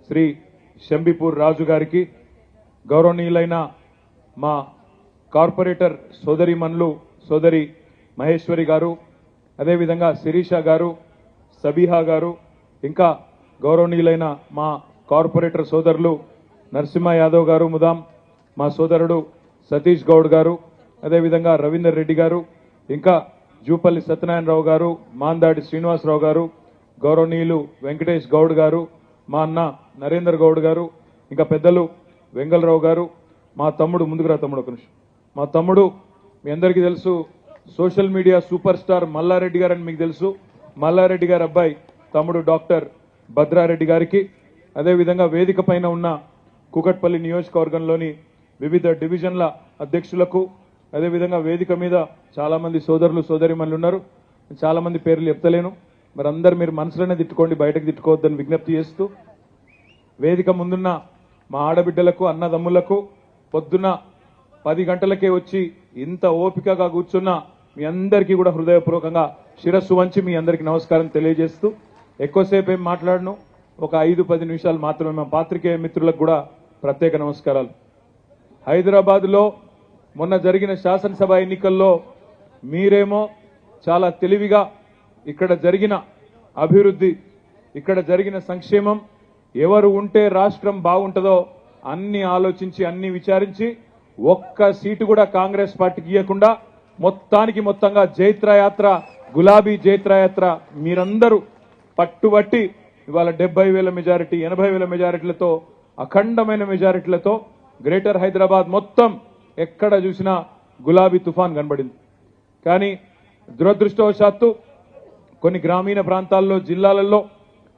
శ్రీ శంబిపూర్ రాజు గారికి, గౌరవనీయులైన మా కార్పొరేటర్ సోదరిమణులు సోదరి మహేశ్వరి గారు, అదేవిధంగా శిరీష గారు, సబీహా గారు, ఇంకా గౌరవనీయులైన మా కార్పొరేటర్ సోదరులు నరసింహ యాదవ్ గారు ముదాం, మా సోదరుడు సతీష్ గౌడ్ గారు, అదేవిధంగా రవీందర్ రెడ్డి గారు, ఇంకా జూపల్లి సత్యనారాయణరావు గారు, మాందాడి శ్రీనివాసరావు గారు, గౌరవనీయులు వెంకటేష్ గౌడ్ గారు, మా అన్న నరేందర్ గౌడ్ గారు, ఇంకా పెద్దలు వెంగళరావు గారు, మా తమ్ముడు ముందుకురా తమ్ముడు ఒక నిమిషం, మా తమ్ముడు మీ అందరికీ తెలుసు social media super star Malla Reddy గారు అని మీకు తెలుసు. మల్లారెడ్డి గారి అబ్బాయి తమ్ముడు డాక్టర్ భద్రారెడ్డి గారికి, అదేవిధంగా వేదిక పైన ఉన్న కూకట్పల్లి నియోజకవర్గంలోని వివిధ డివిజన్ల అధ్యక్షులకు, అదేవిధంగా వేదిక మీద చాలా మంది సోదరులు సోదరిమణులు ఉన్నారు. చాలా మంది పేర్లు చెప్తలేను, మరి అందరు మీరు మనసులోనే తిట్టుకోండి, బయటకు తిట్టుకోవద్దని విజ్ఞప్తి చేస్తూ, వేదిక ముందున్న మా ఆడబిడ్డలకు అన్నదమ్ములకు పొద్దున్న 10 గంటలకే వచ్చి ఇంత ఓపికగా కూర్చున్న మీ అందరికీ కూడా హృదయపూర్వకంగా శిరస్సు వంచి మీ అందరికీ నమస్కారం తెలియజేస్తూ, ఎక్కువసేపు ఏం మాట్లాడను, ఒక 5-10 నిమిషాలు మాత్రమే. మా పాత్రికేయ మిత్రులకు కూడా ప్రత్యేక నమస్కారాలు. హైదరాబాద్లో మొన్న జరిగిన శాసనసభ ఎన్నికల్లో మీరేమో చాలా తెలివిగా ఇక్కడ జరిగిన అభివృద్ధి, ఇక్కడ జరిగిన సంక్షేమం, ఎవరు ఉంటే రాష్ట్రం బాగుంటుందో అన్ని ఆలోచించి అన్ని విచారించి ఒక్క సీటు కూడా కాంగ్రెస్ పార్టీకి ఇవ్వకుండా మొత్తంగా జైత్రయాత్ర, గులాబీ జైత్రయాత్ర మీరందరూ పట్టుబట్టి ఇవాళ 70,000 మెజారిటీ, 80,000 మెజారిటీలతో, అఖండమైన మెజారిటీలతో గ్రేటర్ హైదరాబాద్ మొత్తం ఎక్కడ చూసినా గులాబీ తుఫాన్ కనబడింది. కానీ దురదృష్టవశాత్తు కొన్ని గ్రామీణ ప్రాంతాల్లో, జిల్లాలలో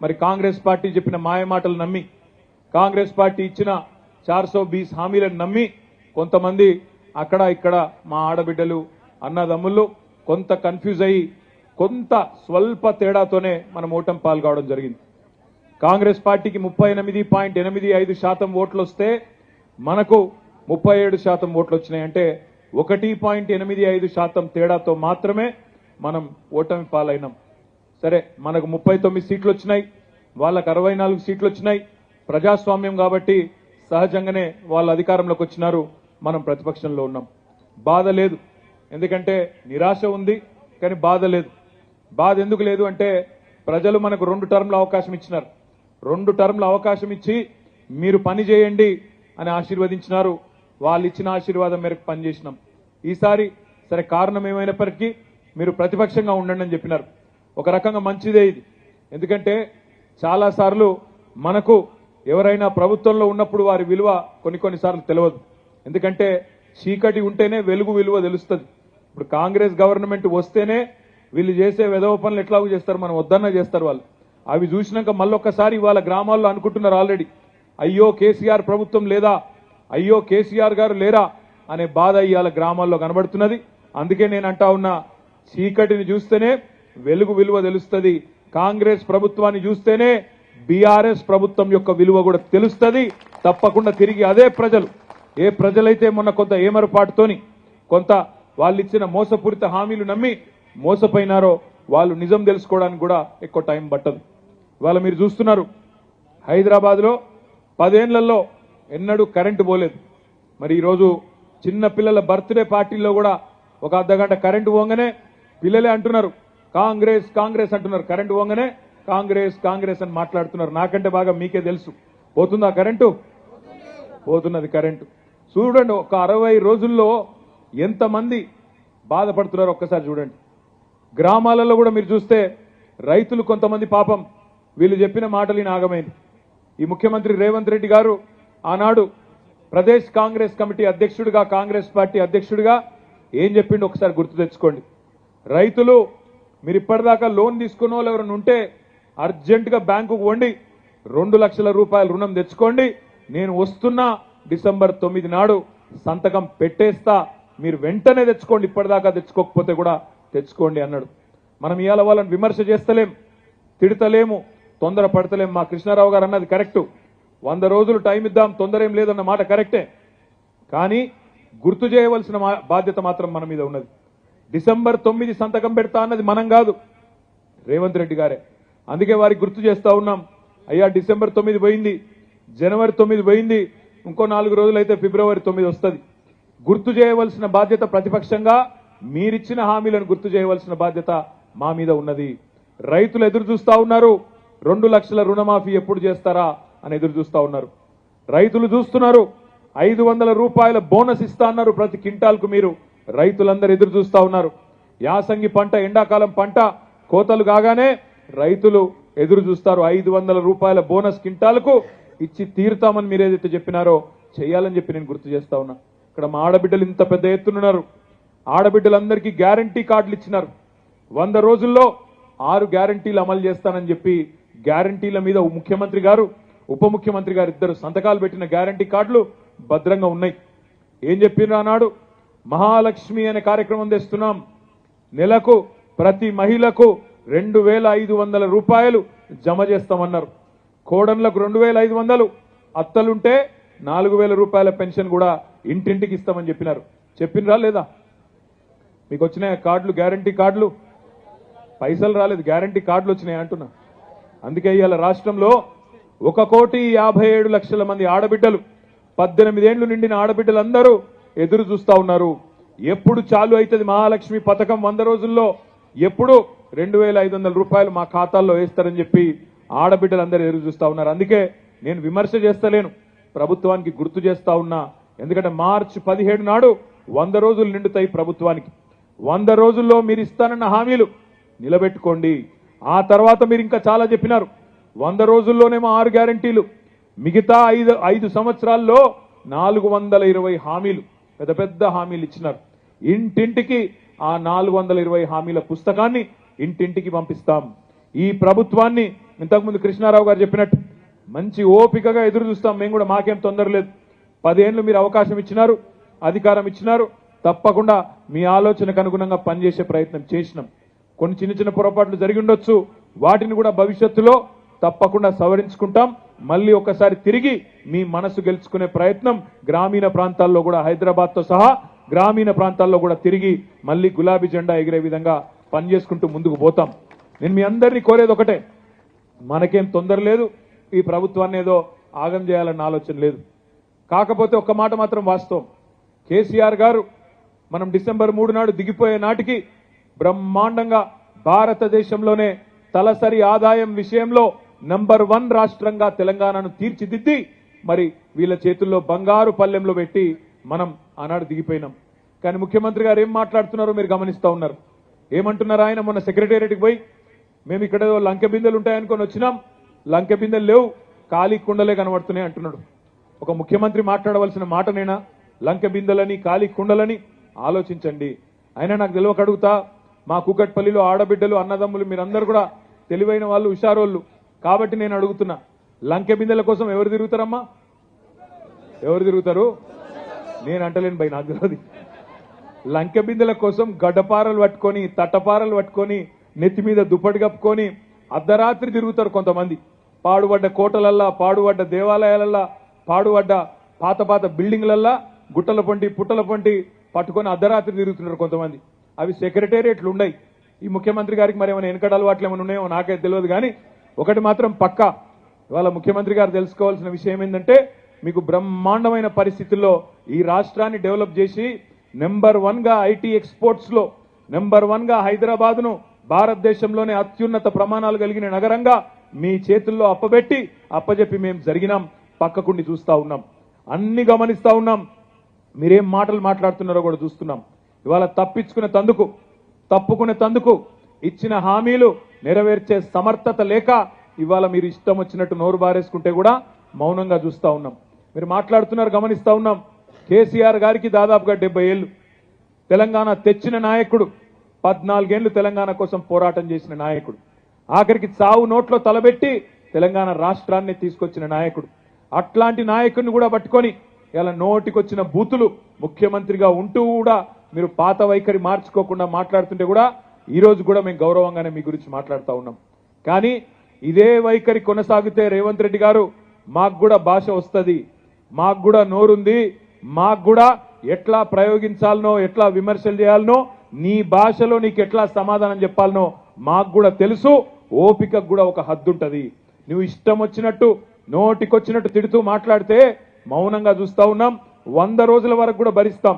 మరి కాంగ్రెస్ పార్టీ చెప్పిన మాయమాటలు నమ్మి, కాంగ్రెస్ పార్టీ ఇచ్చిన 420 హామీలను నమ్మి కొంతమంది అక్కడ ఇక్కడ మా ఆడబిడ్డలు అన్నదమ్ముళ్ళు కొంత కన్ఫ్యూజ్ అయ్యి కొంత స్వల్ప తేడాతోనే మనం ఓటమి పాల్గొనడం జరిగింది. కాంగ్రెస్ పార్టీకి 38.85% ఓట్లు వస్తే మనకు 37% ఓట్లు వచ్చినాయి. అంటే 1.85% తేడాతో మాత్రమే మనం ఓటమి పాలైనాం. సరే, మనకు 39 సీట్లు వచ్చినాయి, వాళ్ళకు 64 సీట్లు వచ్చినాయి. ప్రజాస్వామ్యం కాబట్టి సహజంగానే వాళ్ళ అధికారంలోకి వచ్చినారు, మనం ప్రతిపక్షంలో ఉన్నాం. బాధ లేదు, ఎందుకంటే నిరాశ ఉంది, కానీ బాధ లేదు. బాధ ఎందుకు లేదు అంటే ప్రజలు మనకు 2 టర్మ్ల అవకాశం ఇచ్చినారు. 2 టర్మ్ల అవకాశం ఇచ్చి మీరు పని చేయండి అని ఆశీర్వదించినారు. వాళ్ళు ఇచ్చిన ఆశీర్వాదం మేరకు పనిచేసినాం. ఈసారి సరే, కారణం ఏమైనప్పటికీ మీరు ప్రతిపక్షంగా ఉండండి అని చెప్పినారు. ఒక రకంగా మంచిదే ఇది, ఎందుకంటే చాలాసార్లు మనకు ఎవరైనా ప్రభుత్వంలో ఉన్నప్పుడు వారి విలువ కొన్నిసార్లు తెలియదు. ఎందుకంటే చీకటి ఉంటేనే వెలుగు విలువ తెలుస్తుంది. ఇప్పుడు కాంగ్రెస్ గవర్నమెంట్ వస్తేనే వీళ్ళు చేసే వెధవ పనులు ఎట్లాగూ చేస్తారు, మనం వద్దన్నా చేస్తారు వాళ్ళు. అవి చూసినాక మళ్ళొక్కసారి ఇవాళ గ్రామాల్లో అనుకుంటున్నారు ఆల్రెడీ, అయ్యో కేసీఆర్ ప్రభుత్వం లేదా, అయ్యో కేసీఆర్ గారు లేరా అనే బాధ ఇవాళ గ్రామాల్లో కనబడుతున్నది. అందుకే నేను అంటా ఉన్నా, చీకటిని చూస్తేనే వెలుగు విలువ తెలుస్తుంది, కాంగ్రెస్ ప్రభుత్వాన్ని చూస్తేనే బీఆర్ఎస్ ప్రభుత్వం యొక్క విలువ కూడా తెలుస్తుంది. తప్పకుండా తిరిగి అదే ప్రజలు, ఏ ప్రజలైతే మొన్న కొంత ఏమరపాటుతోని కొంత వాళ్ళు ఇచ్చిన మోసపూరిత హామీలు నమ్మి మోసపోయినారో వాళ్ళు నిజం తెలుసుకోవడానికి కూడా ఎక్కువ టైం పట్టదు. ఇవాళ మీరు చూస్తున్నారు, హైదరాబాద్లో 10 ఏళ్లలో ఎన్నడూ కరెంటు పోలేదు. మరి ఈరోజు చిన్న పిల్లల బర్త్డే పార్టీల్లో కూడా ఒక అర్ధగంట కరెంటు పోగానే పిల్లలే అంటున్నారు కాంగ్రెస్ కాంగ్రెస్ అంటున్నారు. కరెంటు పోగానే కాంగ్రెస్ కాంగ్రెస్ అని మాట్లాడుతున్నారు. నాకంటే బాగా మీకే తెలుసు, పోతుందా కరెంటు? పోతున్నది కరెంటు. చూడండి, ఒక 60 రోజుల్లో ఎంతమంది బాధపడుతున్నారో ఒక్కసారి చూడండి. గ్రామాలలో కూడా మీరు చూస్తే రైతులు కొంతమంది పాపం వీళ్ళు చెప్పిన మాటలు నాగమైంది. ఈ ముఖ్యమంత్రి రేవంత్ రెడ్డి గారు ఆనాడు ప్రదేశ్ కాంగ్రెస్ కమిటీ అధ్యక్షుడిగా, కాంగ్రెస్ పార్టీ అధ్యక్షుడిగా ఏం చెప్పిండు ఒకసారి గుర్తు తెచ్చుకోండి. రైతులు మీరు ఇప్పటిదాకా లోన్ తీసుకున్న వాళ్ళు ఎవరైనా ఉంటే అర్జెంటుగా బ్యాంకుకు వండి 2 లక్షల రూపాయల రుణం తెచ్చుకోండి, నేను వస్తున్నా డిసెంబర్ 9 నాడు సంతకం పెట్టేస్తా, మీరు వెంటనే తెచ్చుకోండి, ఇప్పటిదాకా తెచ్చుకోకపోతే కూడా తెచ్చుకోండి అన్నాడు. మనం ఇవాళ వాళ్ళని విమర్శ చేస్తలేం, తిడతలేము, తొందర పడతలేం. మా కృష్ణారావు గారు అన్నది కరెక్టు, 100 రోజులు టైం ఇద్దాం, తొందర ఏం లేదన్న మాట కరెక్టే. కానీ గుర్తు చేయవలసిన బాధ్యత మాత్రం మన మీద ఉన్నది. డిసెంబర్ 9 సంతకం పెడతా అన్నది మనం కాదు, రేవంత్ రెడ్డి గారే. అందుకే వారికి గుర్తు చేస్తా ఉన్నాం, అయ్యా డిసెంబర్ 9 పోయింది, జనవరి 9 పోయింది, ఇంకో 4 రోజులైతే ఫిబ్రవరి 9 వస్తుంది. గుర్తు చేయవలసిన బాధ్యత ప్రతిపక్షంగా మీరిచ్చిన హామీలను గుర్తు చేయవలసిన బాధ్యత మా మీద ఉన్నది. రైతులు ఎదురు చూస్తా ఉన్నారు, 2 లక్షల రుణమాఫీ ఎప్పుడు చేస్తారా అని ఎదురు చూస్తా ఉన్నారు. రైతులు చూస్తున్నారు, 500 రూపాయల బోనస్ ఇస్తా అన్నారు ప్రతి క్వింటాల్కు. మీరు రైతులందరూ ఎదురు చూస్తా ఉన్నారు. యాసంగి పంట, ఎండాకాలం పంట కోతలు కాగానే రైతులు ఎదురు చూస్తారు. 500 రూపాయల బోనస్ క్వింటాల్కు ఇచ్చి తీరుతామని మీరు ఏదైతే చెప్పినారో చేయాలని చెప్పి నేను గుర్తు చేస్తా ఉన్నా. ఇక్కడ మా ఆడబిడ్డలు ఇంత పెద్ద ఎత్తునున్నారు. ఆడబిడ్డలందరికీ గ్యారంటీ కార్డులు ఇచ్చినారు. 100 రోజుల్లో 6 గ్యారంటీలు అమలు చేస్తానని చెప్పి గ్యారంటీల మీద ముఖ్యమంత్రి గారు, ఉప ముఖ్యమంత్రి గారు ఇద్దరు సంతకాలు పెట్టిన గ్యారంటీ కార్డులు భద్రంగా ఉన్నాయి. ఏం చెప్పినారు ఆనాడు? మహాలక్ష్మి అనే కార్యక్రమం తెస్తున్నాం. నెలకు ప్రతి మహిళకు 2500 రూపాయలు జమ చేస్తామన్నారు. కోడన్లకు 2500, అత్తలుంటే 4000 రూపాయల పెన్షన్ కూడా ఇంటింటికి ఇస్తామని చెప్పినారు. చెప్పినరా లేదా? మీకు వచ్చినాయి కార్డులు, గ్యారంటీ కార్డులు? పైసలు రాలేదు, గ్యారంటీ కార్డులు వచ్చినాయి అంటున్నా. అందుకే ఇవాళ రాష్ట్రంలో 1,57,00,000 మంది ఆడబిడ్డలు, 18 ఏళ్లు నిండిన ఆడబిడ్డలందరూ ఎదురు చూస్తా ఉన్నారు. ఎప్పుడు చాలు అవుతుంది మహాలక్ష్మి పథకం 100 రోజుల్లో, ఎప్పుడు 2500 రూపాయలు మా ఖాతాల్లో వేస్తారని చెప్పి ఆడబిడ్డలందరూ ఎదురు చూస్తా ఉన్నారు. అందుకే నేను విమర్శ చేస్తలేను, ప్రభుత్వానికి గుర్తు చేస్తా ఉన్నా. ఎందుకంటే మార్చి 17 నాడు 100 రోజులు నిండుతాయి ప్రభుత్వానికి. 100 రోజుల్లో మీరు ఇస్తానన్న హామీలు నిలబెట్టుకోండి. ఆ తర్వాత మీరు ఇంకా చాలా చెప్పినారు. 100 రోజుల్లోనేమో 6 గ్యారంటీలు, మిగతా 5 సంవత్సరాల్లో 420 హామీలు, పెద్ద పెద్ద హామీలు ఇచ్చినారు. ఇంటింటికి ఆ 420 హామీల పుస్తకాన్ని ఇంటింటికి పంపిస్తాం. ఈ ప్రభుత్వాన్ని ఇంతకుముందు కృష్ణారావు గారు చెప్పినట్టు మంచి ఓపికగా ఎదురు చూస్తాం. మేము కూడా, మాకేం తొందర లేదు. 10 ఏళ్లు మీరు అవకాశం ఇచ్చినారు, అధికారం ఇచ్చినారు. తప్పకుండా మీ ఆలోచనకు అనుగుణంగా పనిచేసే ప్రయత్నం చేసినాం. కొన్ని చిన్న చిన్న పొరపాట్లు జరిగి ఉండొచ్చు, వాటిని కూడా భవిష్యత్తులో తప్పకుండా సవరించుకుంటాం. మళ్ళీ ఒకసారి తిరిగి మీ మనసు గెలుచుకునే ప్రయత్నం గ్రామీణ ప్రాంతాల్లో కూడా, హైదరాబాద్తో సహా గ్రామీణ ప్రాంతాల్లో కూడా తిరిగి మళ్ళీ గులాబీ జెండా ఎగిరే విధంగా పనిచేసుకుంటూ ముందుకు పోతాం. నేను మీ అందరినీ కోరేది ఒకటే, మనకేం తొందర లేదు, ఈ ప్రభుత్వాన్ని ఏదో ఆగం చేయాలన్న ఆలోచన లేదు. కాకపోతే ఒక్క మాట మాత్రం వాస్తవం, కేసీఆర్ గారు మనం డిసెంబర్ 3 నాడు దిగిపోయే నాటికి బ్రహ్మాండంగా భారతదేశంలోనే తలసరి ఆదాయం విషయంలో నంబర్ 1 రాష్ట్రంగా తెలంగాణను తీర్చిదిద్ది మరి వీళ్ళ చేతుల్లో బంగారు పల్లెంలో పెట్టి మనం ఆనాడు దిగిపోయినాం. కానీ ముఖ్యమంత్రి గారు ఏం మాట్లాడుతున్నారో మీరు గమనిస్తూ ఉన్నారు. ఏమంటున్నారు ఆయన? మొన్న సెక్రటేరియట్కి పోయి మేము ఇక్కడ లంకె బిందెలు ఉంటాయనుకొని వచ్చినాం, లంకె బిందెలు లేవు, ఖాళీ కుండలే కనబడుతున్నాయి అంటున్నాడు. ఒక ముఖ్యమంత్రి మాట్లాడవలసిన మాటనేనా లంకె బిందెలని, ఖాళీ కుండలని? ఆలోచించండి. అయినా నాకు తెలియక అడుగుతా, మా కూకట్పల్లిలో ఆడబిడ్డలు, అన్నదమ్ములు మీరందరూ కూడా తెలివైన వాళ్ళు, హుషారోళ్ళు కాబట్టి నేను అడుగుతున్నా, లంకె బిందెల కోసం ఎవరు తిరుగుతారమ్మా? ఎవరు తిరుగుతారు? నేను అంటలేను భయ్, నాకు తెలియదు. లంకె బిందెల కోసం గడ్డపారలు పట్టుకొని, తట్టపారలు పట్టుకొని, నెత్తి మీద దుప్పటి కప్పుకొని అర్ధరాత్రి తిరుగుతారు కొంతమంది. పాడుబడ్డ కోటలల్లా, పాడుబడ్డ దేవాలయాలల్లా, పాడుబడ్డ పాత పాత బిల్డింగ్లల్లా గుట్టల పొంటి పుట్టల పొంటి పట్టుకొని అర్ధరాత్రి తిరుగుతున్నారు కొంతమంది. అవి సెక్రటేరియట్లు ఉన్నాయి. ఈ ముఖ్యమంత్రి గారికి మరి ఏమైనా వెనకడ అలవాట్లు ఏమైనా ఉన్నాయో నాకైతే తెలియదు. కానీ ఒకటి మాత్రం పక్కా, ఇవాళ ముఖ్యమంత్రి గారు తెలుసుకోవాల్సిన విషయం ఏంటంటే, మీకు బ్రహ్మాండమైన పరిస్థితుల్లో ఈ రాష్ట్రాన్ని డెవలప్ చేసి నెంబర్ 1గా ఐటీ ఎక్స్పోర్ట్స్ లో నెంబర్ 1గా హైదరాబాద్ను భారతదేశంలోనే అత్యున్నత ప్రమాణాలు కలిగిన నగరంగా మీ చేతుల్లో అప్పజెప్పి మేము జరిగినాం. పక్కకుండి చూస్తా ఉన్నాం, అన్ని గమనిస్తా ఉన్నాం. మీరేం మాటలు మాట్లాడుతున్నారో కూడా చూస్తున్నాం. ఇవాళ తప్పుకునే తందుకు ఇచ్చిన హామీలు నెరవేర్చే సమర్థత లేక ఇవాళ మీరు ఇష్టం వచ్చినట్టు నోరు బారేసుకుంటే కూడా మౌనంగా చూస్తా ఉన్నాం. మీరు మాట్లాడుతున్నారు, గమనిస్తా ఉన్నాం. కేసీఆర్ గారికి దాదాపుగా 70 ఏళ్లు తెలంగాణ తెచ్చిన నాయకుడు, 14 ఏళ్లు తెలంగాణ కోసం పోరాటం చేసిన నాయకుడు, ఆఖరికి చావు నోట్లో తలబెట్టి తెలంగాణ రాష్ట్రాన్ని తీసుకొచ్చిన నాయకుడు. అట్లాంటి నాయకుడిని కూడా పట్టుకొని ఇలా నోటికొచ్చిన బూతులు ముఖ్యమంత్రిగా ఉంటూ కూడా మీరు పాత వైఖరి మార్చుకోకుండా మాట్లాడుతుంటే కూడా ఈ రోజు కూడా మేము గౌరవంగానే మీ గురించి మాట్లాడుతూ ఉన్నాం. కానీ ఇదే వైఖరి కొనసాగితే రేవంత్ రెడ్డి గారు, మాకు కూడా భాష వస్తుంది, మాకు కూడా నోరుంది, మాకు కూడా ఎట్లా ప్రయోగించాలనో, ఎట్లా విమర్శలు చేయాలనో, నీ భాషలో నీకు ఎట్లా సమాధానం చెప్పాలనో మాకు కూడా తెలుసు. ఓపికకు కూడా ఒక హద్దు ఉంటుంది. నువ్వు ఇష్టం వచ్చినట్టు నోటికొచ్చినట్టు తిడుతూ మాట్లాడితే మౌనంగా చూస్తా ఉన్నాం. 100 రోజుల వరకు కూడా భరిస్తాం,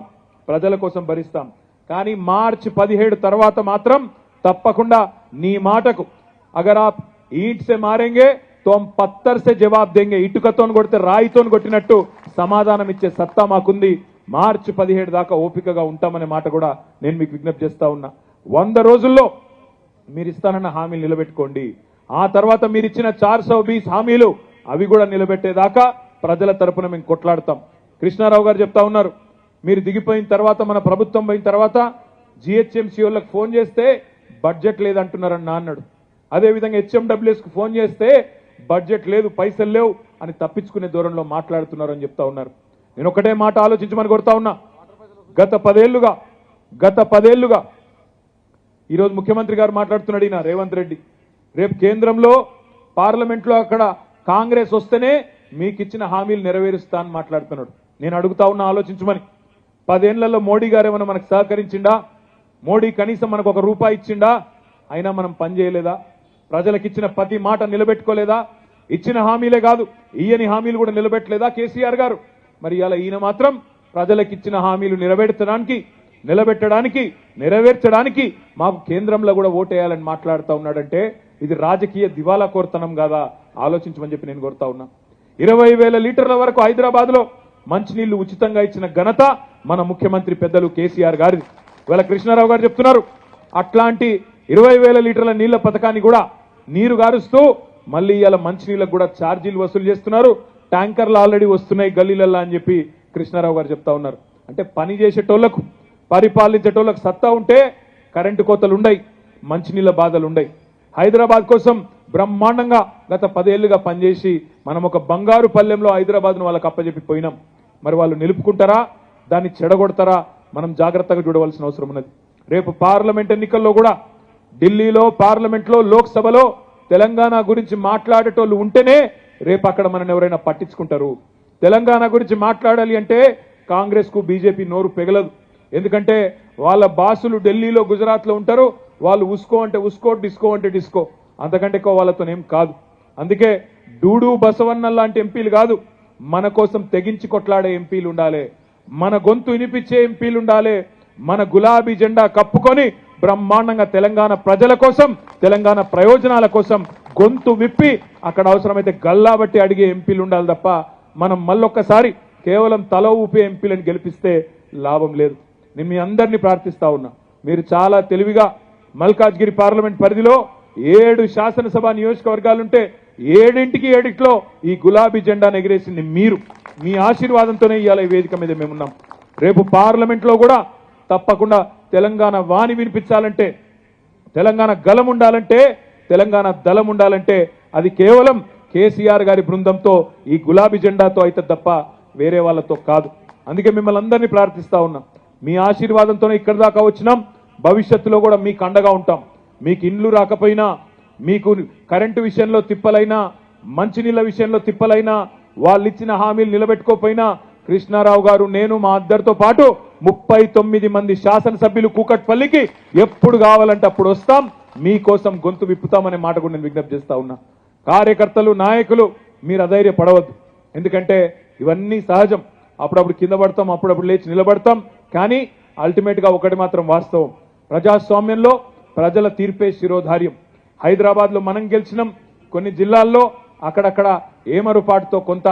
ప్రజల కోసం భరిస్తాం. కానీ మార్చి 17 తర్వాత మాత్రం తప్పకుండా నీ మాటకు అగర్ ఆప్ ఈంట్ సే మారేంగే तो हम पत्थर से जवाब देंगे, ఇటుకతో కొడితే రాయితో కొట్టినట్టు సమాధానం ఇచ్చే సత్తా మాకుంది. మార్చి 17 దాకా ఓపికగా ఉంటామనే మాట కూడా నేను మీకు విజ్ఞప్తి చేస్తా ఉన్నా. 100 రోజుల్లో మీరు ఇస్తానన్న హామీలు నిలబెట్టుకోండి. ఆ తర్వాత మీరు ఇచ్చిన 420 హామీలు అవి కూడా నిలబెట్టేదాకా ప్రజల తరపున మేము కొట్లాడతాం. కృష్ణారావు గారు చెప్తా ఉన్నారు, మీరు దిగిపోయిన తర్వాత మన ప్రభుత్వం పోయిన తర్వాత జిహెచ్ఎంసీ వాళ్ళకి ఫోన్ చేస్తే బడ్జెట్ లేదంటున్నారని అన్నాడు. అదేవిధంగా హెచ్ఎండబ్ల్యూఎస్కి ఫోన్ చేస్తే బడ్జెట్ లేదు, పైసలు లేవు అని తప్పించుకునే దూరంలో మాట్లాడుతున్నారని చెప్తా ఉన్నారు. నేను ఒకటే మాట ఆలోచించమని కోరుతా ఉన్నా. గత 10 ఏళ్లుగా ఈరోజు ముఖ్యమంత్రి గారు మాట్లాడుతున్నాడు, ఈయన రేవంత్ రెడ్డి రేపు కేంద్రంలో పార్లమెంట్లో అక్కడ కాంగ్రెస్ వస్తేనే మీకు ఇచ్చిన హామీలు నెరవేరుస్తా అని మాట్లాడుతున్నాడు. నేను అడుగుతా ఉన్నా, ఆలోచించమని. 10 ఏళ్లలో మోడీ గారు ఏమైనా మనకు సహకరించిండా? మోడీ కనీసం మనకు ఒక రూపాయి ఇచ్చిండా? అయినా మనం పని చేయలేదా? ప్రజలకు ఇచ్చిన ప్రతి మాట నిలబెట్టుకోలేదా? ఇచ్చిన హామీలే కాదు, ఈయని హామీలు కూడా నిలబెట్టలేదా కేసీఆర్ గారు? మరి ఇలా ఈయన మాత్రం ప్రజలకు ఇచ్చిన హామీలు నిలబెట్టడానికి నెరవేర్చడానికి మాకు కేంద్రంలో కూడా ఓటేయాలని మాట్లాడుతూ ఉన్నాడంటే ఇది రాజకీయ దివాలా కోరతనం కాదా? ఆలోచించమని చెప్పి నేను కోరుతా ఉన్నా. 20,000 లీటర్ల వరకు హైదరాబాద్ లో మంచినీళ్లు ఉచితంగా ఇచ్చిన ఘనత మన ముఖ్యమంత్రి పెద్దలు కేసీఆర్ గారిది. ఇవాళ కృష్ణారావు గారు చెప్తున్నారు, అట్లాంటి 20,000 లీటర్ల నీళ్ల పథకాన్ని కూడా నీరు గారుస్తూ మళ్ళీ ఇవాళ మంచినీళ్ళకు కూడా ఛార్జీలు వసూలు చేస్తున్నారు. ట్యాంకర్లు ఆల్రెడీ వస్తున్నాయి గల్లీలల్లా అని చెప్పి కృష్ణారావు గారు చెప్తా ఉన్నారు. అంటే పని చేసేటోళ్లకు, పరిపాలించేటోళ్లకు సత్తా ఉంటే కరెంటు కోతలు ఉండయి, మంచినీళ్ళ బాధలు ఉండయి. హైదరాబాద్ కోసం బ్రహ్మాండంగా గత 10 ఏళ్లుగా పనిచేసి మనం ఒక బంగారు పల్లెంలో హైదరాబాద్ను వాళ్ళకి అప్పచెప్పి పోయినాం. మరి వాళ్ళు నిలుపుకుంటారా, దాన్ని చెడగొడతారా? మనం జాగ్రత్తగా చూడవలసిన అవసరం ఉన్నది. రేపు పార్లమెంట్ ఎన్నికల్లో కూడా ఢిల్లీలో, పార్లమెంట్లో, లోక్సభలో తెలంగాణ గురించి మాట్లాడేటోళ్ళు ఉంటేనే రేపు అక్కడ మనల్ని ఎవరైనా పట్టించుకుంటారు. తెలంగాణ గురించి మాట్లాడాలి అంటే కాంగ్రెస్ కు బీజేపీ నోరు పెగలదు. ఎందుకంటే వాళ్ళ బాసులు ఢిల్లీలో, గుజరాత్లో ఉంటారు. వాళ్ళు ఉస్కో అంటే ఉస్కో, డిస్కో అంటే డిస్కో, అంతకంటే ఎక్కువ వాళ్ళతోనేం కాదు. అందుకే డూడు బసవన్న లాంటి ఎంపీలు కాదు, మన కోసం తెగించి కొట్లాడే ఎంపీలు ఉండాలి, మన గొంతు వినిపించే ఎంపీలు ఉండాలి. మన గులాబీ జెండా కప్పుకొని బ్రహ్మాండంగా తెలంగాణ ప్రజల కోసం, తెలంగాణ ప్రయోజనాల కోసం గొంతు విప్పి అక్కడ అవసరమైతే గల్లాబట్టి అడిగే ఎంపీలు ఉండాలి తప్ప మనం మళ్ళొక్కసారి కేవలం తల ఊపే ఎంపీలను గెలిపిస్తే లాభం లేదు. నేను మీ అందరినీ ప్రార్థిస్తా ఉన్నా, మీరు చాలా తెలివిగా మల్కాజ్గిరి పార్లమెంట్ పరిధిలో 7 శాసనసభ నియోజకవర్గాలుంటే 7 ఈ గులాబీ జెండాను ఎగిరేసింది మీరు. మీ ఆశీర్వాదంతోనే ఇవాళ ఈ వేదిక మీద మేమున్నాం. రేపు పార్లమెంట్లో కూడా తప్పకుండా తెలంగాణ వాణి వినిపించాలంటే, తెలంగాణ గలం ఉండాలంటే, తెలంగాణ దళం ఉండాలంటే అది కేవలం కేసీఆర్ గారి బృందంతో, ఈ గులాబీ జెండాతో అయితే తప్ప వేరే వాళ్ళతో కాదు. అందుకే మిమ్మల్ని అందరినీ ప్రార్థిస్తా ఉన్నాం, మీ ఆశీర్వాదంతోనే ఇక్కడి దాకా వచ్చినాం. భవిష్యత్తులో కూడా మీకు అండగా ఉంటాం. మీకు ఇండ్లు రాకపోయినా, మీకు కరెంటు విషయంలో తిప్పలైనా, మంచినీళ్ళ విషయంలో తిప్పలైనా, వాళ్ళు ఇచ్చిన హామీలు నిలబెట్టుకోకపోయినా కృష్ణారావు గారు, నేను, మా అందరితో పాటు 39 మంది శాసనసభ్యులు కూకట్పల్లికి ఎప్పుడు కావాలంటే అప్పుడు వస్తాం, మీకోసం గొంతు విప్పుతామనే మాట కూడా నేను విజ్ఞప్తి చేస్తా ఉన్నా. కార్యకర్తలు, నాయకులు మీరు అధైర్యపడవద్దు. ఎందుకంటే ఇవన్నీ సహజం. అప్పుడప్పుడు కింద పడతాం, అప్పుడప్పుడు లేచి నిలబడతాం. కానీ అల్టిమేట్ గా ఒకటి మాత్రం వాస్తవం, ప్రజాస్వామ్యంలో ప్రజల తీర్పే శిరోధార్యం. హైదరాబాద్ లో మనం గెలిచినాం, కొన్ని జిల్లాల్లో అక్కడక్కడ ఏమరుపాటుతో కొంత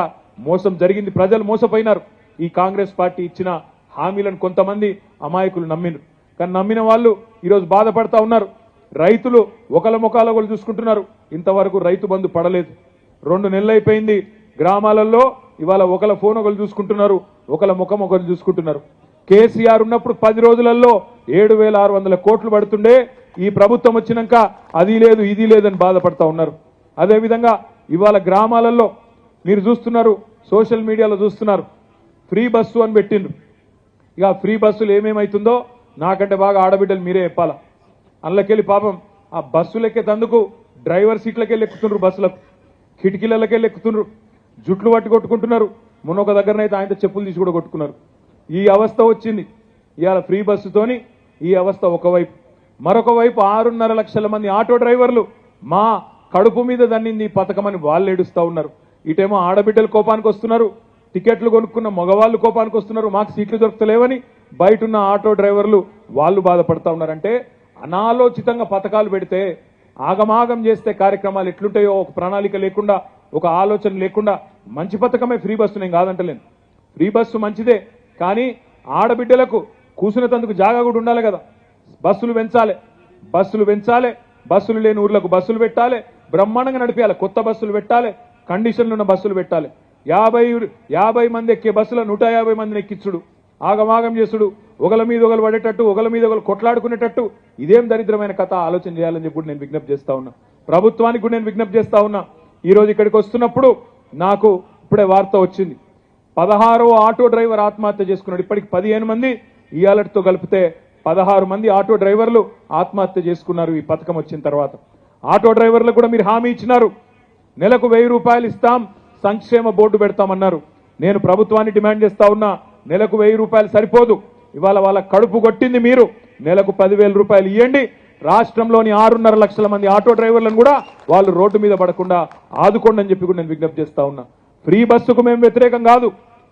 మోసం జరిగింది, ప్రజలు మోసపోయినారు. ఈ కాంగ్రెస్ పార్టీ ఇచ్చిన హామీలను కొంతమంది అమాయకులు నమ్మినారు. కానీ నమ్మిన వాళ్ళు ఈరోజు బాధపడతా ఉన్నారు. రైతులు ఒకళ్ళ ముఖాల ఒకళ్ళు చూసుకుంటున్నారు. ఇంతవరకు రైతు బంధు పడలేదు. 2 నెలలు అయిపోయింది. గ్రామాలలో ఇవాళ ఒకళ్ళ ఫోన్ ఒకళ్ళు చూసుకుంటున్నారు, ఒకళ్ళ ముఖం ఒకళ్ళు చూసుకుంటున్నారు. కేసీఆర్ ఉన్నప్పుడు 10 రోజులలో 7,600 కోట్లు పడుతుండే, ఈ ప్రభుత్వం వచ్చినాక అది లేదు ఇది లేదని బాధపడతా ఉన్నారు. అదేవిధంగా ఇవాళ గ్రామాలలో మీరు చూస్తున్నారు, సోషల్ మీడియాలో చూస్తున్నారు, ఫ్రీ బస్సు అని పెట్టిండ్రు. ఇక ఫ్రీ బస్సులు ఏమేమైతుందో నాకంటే బాగా ఆడబిడ్డలు మీరే చెప్పాలా. అందులోకెళ్ళి పాపం ఆ బస్సులెక్కేందుకు డ్రైవర్ సీట్లకెళ్ళి ఎక్కుతుండ్రు, బస్సులకు కిటికీలకెళ్ళి ఎక్కుతుండ్రు, జుట్లు పట్టి కొట్టుకుంటున్నారు. మొన్న ఒక దగ్గరనైతే ఆయనతో చెప్పులు తీసి కూడా కొట్టుకున్నారు. ఈ అవస్థ వచ్చింది ఇవాళ ఫ్రీ బస్సుతోని. ఈ అవస్థ ఒకవైపు, మరొక వైపు 6.5 లక్షల మంది ఆటో డ్రైవర్లు మా కడుపు మీద దన్నింది ఈ పథకం అని వాళ్ళు ఏడుస్తా ఉన్నారు. ఇటేమో ఆడబిడ్డలు కోపానికి వస్తున్నారు, టికెట్లు కొనుక్కున్న మగవాళ్ళు కోపానికి వస్తున్నారు, మాకు సీట్లు దొరుకుతలేవని బయట ఉన్న ఆటో డ్రైవర్లు వాళ్ళు బాధపడతా ఉన్నారంటే అనాలోచితంగా పథకాలు పెడితే ఆగమాగం చేస్తే కార్యక్రమాలు ఎట్లుంటాయో ఒక ప్రణాళిక లేకుండా ఒక ఆలోచన లేకుండా మంచి పథకమే ఫ్రీ బస్సు, నేను కాదంటలేను. ఫ్రీ బస్సు మంచిదే, కానీ ఆడబిడ్డలకు కూసునేందుకు జాగా కూడా ఉండాలి కదా. బస్సులు పెంచాలి, బస్సులు లేని ఊర్లకు బస్సులు పెట్టాలి, బ్రహ్మాండంగా నడిపేయాలి, కొత్త బస్సులు పెట్టాలి, కండిషన్లు ఉన్న బస్సులు పెట్టాలి. 50 మంది ఎక్కే బస్సులో 150 మందిని ఎక్కించుడు, ఆగమాగం చేసుడు, ఒకల మీద ఒకరు పడేటట్టు, ఒకల మీద ఒకరు కొట్లాడుకునేటట్టు, ఇదేం దరిద్రమైన కథ. ఆలోచన చేయాలని చెప్పి నేను విజ్ఞప్తి చేస్తా ఉన్నా. ప్రభుత్వానికి కూడా నేను విజ్ఞప్తి చేస్తా ఉన్నా. ఈ రోజు ఇక్కడికి వస్తున్నప్పుడు నాకు ఇప్పుడే వార్త వచ్చింది, 16వ ఆటో డ్రైవర్ ఆత్మహత్య చేసుకున్నాడు. ఇప్పటికి 15 మంది, ఇయాలటితో కలిపితే 16 మంది ఆటో డ్రైవర్లు ఆత్మహత్య చేసుకున్నారు ఈ పథకం వచ్చిన తర్వాత. ఆటో డ్రైవర్లకు కూడా మీరు హామీ ఇచ్చినారు, నెలకు 1000 రూపాయలు ఇస్తాం, సంక్షేమ బోర్డు పెడతామన్నారు. నేను ప్రభుత్వాన్ని డిమాండ్ చేస్తా ఉన్నా, నెలకు 1000 రూపాయలు సరిపోదు. ఇవాళ వాళ్ళ కడుపు కొట్టింది మీరు, నెలకు 10,000 రూపాయలు ఇవ్వండి. రాష్ట్రంలోని 6.5 లక్షల మంది ఆటో డ్రైవర్లను కూడా వాళ్ళు రోడ్డు మీద పడకుండా ఆదుకోండి అని చెప్పి కూడా నేను విజ్ఞప్తి చేస్తా ఉన్నా. ఫ్రీ బస్సుకు మేము వ్యతిరేకం కాదు,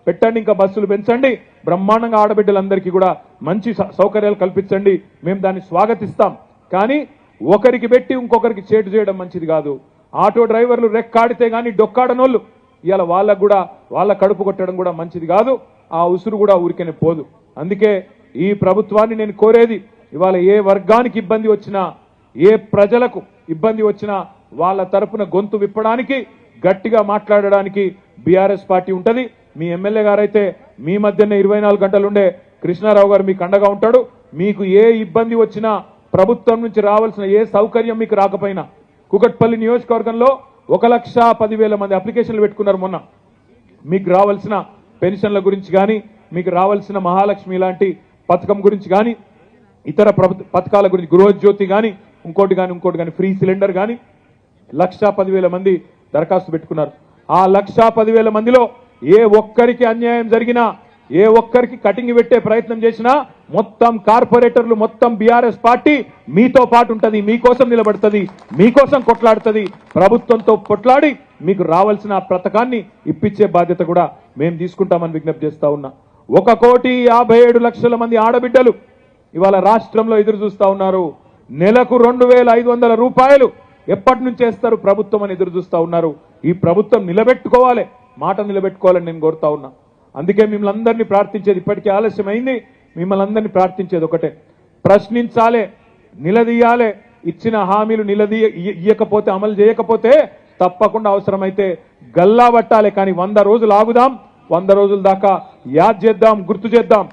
పెట్టండి, ఇంకా బస్సులు పెంచండి, బ్రహ్మాండంగా ఆడబిడ్డలందరికీ కూడా మంచి సౌకర్యాలు కల్పించండి, మేము దాన్ని స్వాగతిస్తాం. కానీ ఒకరికి పెట్టి ఇంకొకరికి చేటు చేయడం మంచిది కాదు. ఆటో డ్రైవర్లు రెక్కాడితే గానీ డొక్కాడనోళ్ళు ఇవాళ వాళ్ళకు కూడా వాళ్ళ కడుపు కొట్టడం కూడా మంచిది కాదు. ఆ ఉసురు కూడా ఊరికనే పోదు. అందుకే ఈ ప్రభుత్వాన్ని నేను కోరేది, ఇవాళ ఏ వర్గానికి ఇబ్బంది వచ్చినా, ఏ ప్రజలకు ఇబ్బంది వచ్చినా వాళ్ళ తరపున గొంతు విప్పడానికి, గట్టిగా మాట్లాడడానికి బీఆర్ఎస్ పార్టీ ఉంటది. మీ ఎమ్మెల్యే గారైతే మీ మధ్యనే 24 గంటలుండే కృష్ణారావు గారు మీకు అండగా ఉంటాడు. మీకు ఏ ఇబ్బంది వచ్చినా, ప్రభుత్వం నుంచి రావాల్సిన ఏ సౌకర్యం మీకు రాకపోయినా, కుకట్పల్లి నియోజకవర్గంలో 1,10,000 మంది అప్లికేషన్లు పెట్టుకున్నారు మొన్న. మీకు రావాల్సిన పెన్షన్ల గురించి కానీ, మీకు రావాల్సిన మహాలక్ష్మి లాంటి పథకం గురించి కానీ, ఇతర పథకాల గురించి, గృహజ్యోతి కానీ, ఇంకోటి కానీ, ఫ్రీ సిలిండర్ కానీ 1,10,000 మంది దరఖాస్తు పెట్టుకున్నారు. ఆ 1,10,000 మందిలో ఏ ఒక్కరికి అన్యాయం జరిగినా, ఏ ఒక్కరికి కటింగ్ పెట్టే ప్రయత్నం చేసినా మొత్తం కార్పొరేటర్లు, మొత్తం బీఆర్ఎస్ పార్టీ మీతో పాటు ఉంటది, మీకోసం నిలబడుతుంది, మీకోసం కొట్లాడుతుంది. ప్రభుత్వంతో కొట్లాడి మీకు రావాల్సిన పథకాన్ని ఇప్పించే బాధ్యత కూడా మేము తీసుకుంటామని విజ్ఞప్తి చేస్తా ఉన్నా. 1,57,00,000 మంది ఆడబిడ్డలు ఇవాళ రాష్ట్రంలో ఎదురు చూస్తా ఉన్నారు. నెలకు 2,500 రూపాయలు ఎప్పటి నుంచి చేస్తారు ప్రభుత్వం అని ఎదురు చూస్తా ఉన్నారు. ఈ ప్రభుత్వం నిలబెట్టుకోవాలి, మాట నిలబెట్టుకోవాలని నేను కోరుతా ఉన్నా. అందుకే మిమ్మల్ని అందరినీ ప్రార్థించేది, ఇప్పటికీ ఆలస్యమైంది, మిమ్మల్ని అందరినీ ప్రార్థించేది ఒకటే, ప్రశ్నించాలి, నిలదీయాలి. ఇచ్చిన హామీలు ఇయ్యకపోతే, అమలు చేయకపోతే తప్పకుండా అవసరమైతే గల్లా పట్టాలి. కానీ 100 రోజులు ఆగుదాం, 100 రోజుల దాకా యాద్ చేద్దాం, గుర్తు చేద్దాం.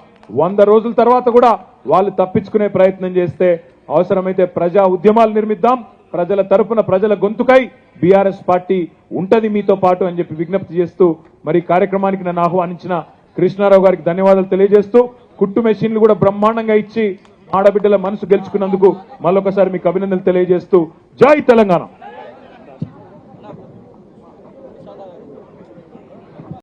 100 రోజుల తర్వాత కూడా వాళ్ళు తప్పించుకునే ప్రయత్నం చేస్తే అవసరమైతే ప్రజా ఉద్యమాలు నిర్మిద్దాం. ప్రజల తరపున, ప్రజల గొంతుకై బీఆర్ఎస్ పార్టీ ఉంటది మీతో పాటు అని చెప్పి విజ్ఞప్తి చేస్తూ, మరి కార్యక్రమానికి నన్ను ఆహ్వానించిన కృష్ణారావు గారికి ధన్యవాదాలు తెలియజేస్తూ, కుట్టు మెషిన్లు కూడా బ్రహ్మాండంగా ఇచ్చి ఆడబిడ్డల మనసు గెలుచుకున్నందుకు మళ్ళొకసారి మీకు అభినందనలు తెలియజేస్తూ, జై తెలంగాణ.